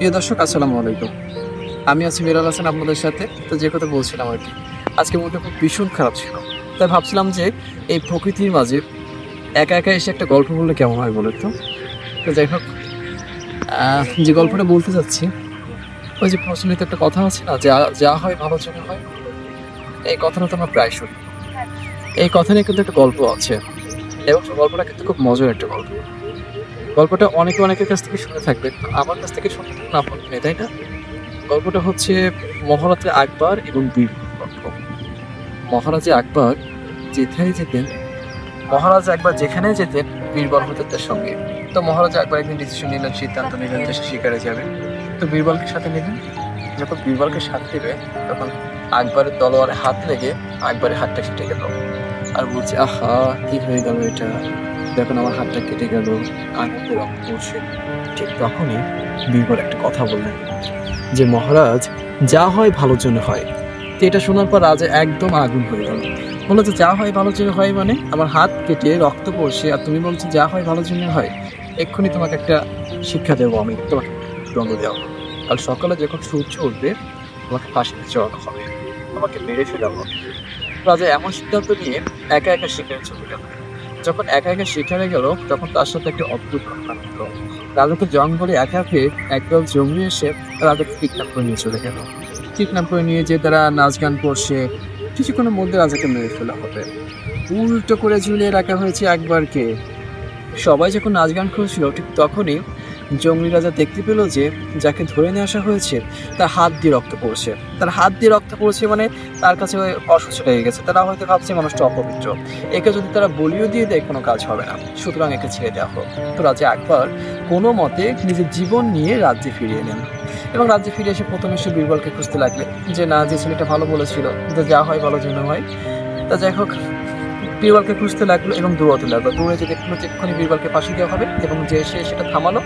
প্রিয় দর্শক, আসসালামু আলাইকুম। আমি আছি মিরাল হাসান আপনাদের সাথে। তো যে কথা বলছিলাম আরকি, আজকে মনটা খুব ভীষণ খারাপ ছিল। তাই ভাবছিলাম যে এই প্রকৃতির মাঝে একা, একা এসে একটা গল্প বললে কেমন হয় বলুন তো? তো যাই হোক, যে গল্পটা বলতে চাচ্ছি, ওই যে প্রচলিত একটা কথা আছে না? যা যা হয় ভালোর জন্য হয়। এই কথাটা তো আমরা প্রায় শুনি। এই কথা নিয়ে কিন্তু একটা গল্প আছে এবং গল্পটা কিন্তু খুব মজার একটা গল্প। গল্পটা অনেকের কাছ থেকে শুনে থাকবেন। আমার কাছ থেকে শুনতে কোনো আপত্তি নেই, তাই না? গল্পটা হচ্ছে মহারাজা আকবর এবং বীরবল গল্প। মহারাজা আকবর যেথায় যেতেন মহারাজা আকবর যেখানেই যেতেন বীরবল হতেন তার সঙ্গে। তো মহারাজা আকবর একদিন সিদ্ধান্ত নিলেন যে সে শিকারে যাবে। তো বীরবলকে সাথে নিলেন। যখন বীরবলকে সাথে নেবে তখন আকবরের তলোয়ারে হাত লেগে আকবরের হাতটা কেটে গেল। আর বলছে, আহা! কি হয়ে গেল এটা? যখন আমার হাতটা কেটে গেল, আনন্দে রক্ত পড়ছে। ঠিক তখনই বীরবল একটা কথা বললেন যে, মহারাজ, যা হয় ভালোর জন্য হয়। তো এটা শোনার পর রাজা একদম আগুন হয়ে গেল। বলল যে, যা হয় ভালোর জন্য হয় মানে? আমার হাত কেটে রক্ত পড়ছে আর তুমি বলছো যা হয় ভালোর জন্য হয়? এক্ষুনি তোমাকে একটা শিক্ষা দেবো আমি, তোমাকে দণ্ড দেওয়া হবে। কাল সকালে যখন সূর্য উঠবে তোমাকে ফাঁসিতে চড়ানো হবে, তোমাকে মেরে ফেলা হবে। রাজা এমন সিদ্ধান্ত নিয়ে একা একা শিকারে চলে গেল। যখন একা একা শিকারে গেল তখন তার সাথে একটা অদ্ভুত ঘটনা ঘটল। রাজাকে জঙ্গলে একা পেয়ে একদল জঙ্গলি এসে রাজাকে কিডন্যাপ করে নিয়ে চলে গেল। কিডন্যাপ করে নিয়ে যেয়ে তারা নাচ গান করছে। কিছুক্ষণের মধ্যে রাজাকে মেরে ফেলা হবে। উল্টো করে ঝুলিয়ে রাখা হয়েছে আকবরকে। সবাই যখন নাচ গান করছিল ঠিক তখনই জঙ্গলি রাজা দেখতে পেল যে যাকে ধরে নিয়ে আসা হয়েছে তার হাত দিয়ে রক্ত পড়ছে। তার হাত দিয়ে রক্ত পড়ছে মানে তার কাছে ওই অসুস্থ লেগে গেছে। তারা হয়তো ভাবছে মানুষটা অপবিত্র। একে যদি তারা বলিও দিয়ে দেয় কোনো কাজ হবে না। সুতরাং একে ছেড়ে দেওয়া হোক। তো রাজা আকবর কোনো মতে নিজের জীবন নিয়ে রাজ্যে ফিরিয়ে এলেন। এবং রাজ্যে ফিরে এসে প্রথমে সে বীরবলকে খুঁজতে লাগলেন যে না, যে ছেলেটা ভালো বলেছিল যে যা হয় ভালোর জন্য হয়। তা যাই হোক, বীরবলকে খুঁজতে লাগলো এবং দৌড়াতে লাগলো। দৌড়ে যে দেখলো যে এক্ষুনি বীরবলকে ফাঁসি দেওয়া হবে এবং যে সে সেটা থামালো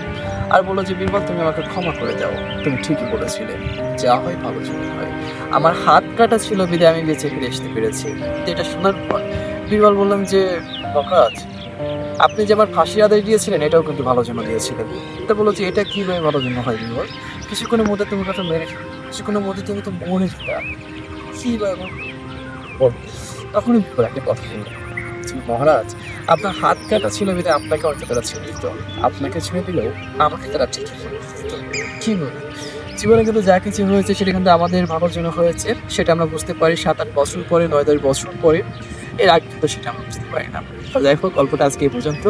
আর বলল যে, বীরবল, তুমি আমাকে ক্ষমা করে দাও। তুমি ঠিকই বলেছিলে। যা হয় ভালোর জন্য হয়। আমার হাত কাটা ছিল বিধায় আমি বেঁচে ফিরে আসতে পেরেছি। তো এটা শোনার পর বীরবল বললাম যে, মহারাজ, আপনি যে আমার ফাঁসির আদেশ দিয়েছিলেন এটাও কিন্তু ভালোর জন্য দিয়েছিলেন। তো বলল যে, এটা কিভাবে ভালোর জন্য হয় বীরবল? কিছুক্ষণের মধ্যে তুমি কথা মেরে ফেলবে। কিছুক্ষণের মধ্যে তুমি তো মরে যেতা। কিভাবে বল? তখনই বীরবল একটা কথা বলল যে, মহারাজ, আপনার হাত কাটা ছিল বিধায় আপনাকে হয়তো তারা ছেড়ে দিত। আপনাকে ছেড়ে দিলেও আমাকে তারা ঠিকই ছেড়ে দিত। কি বলেন? জীবনে কিন্তু যা কিছু হয়েছে সেটা কিন্তু আমাদের ভালোর জন্য হয়েছে। সেটা আমরা বুঝতে পারি ৭-৮ বছর পরে, ৯-১০ বছর পরে। এর আগে কিন্তু সেটা আমরা বুঝতে পারি না। তো যাই হোক, গল্পটা আজকে এই পর্যন্ত।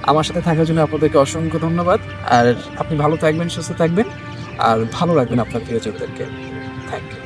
আমার সাথে থাকার জন্য আপনাদেরকে অসংখ্য ধন্যবাদ। আর আপনি ভালো থাকবেন, সুস্থ থাকবেন আর ভালো রাখবেন আপনার প্রিয়জনদেরকে। Thank you.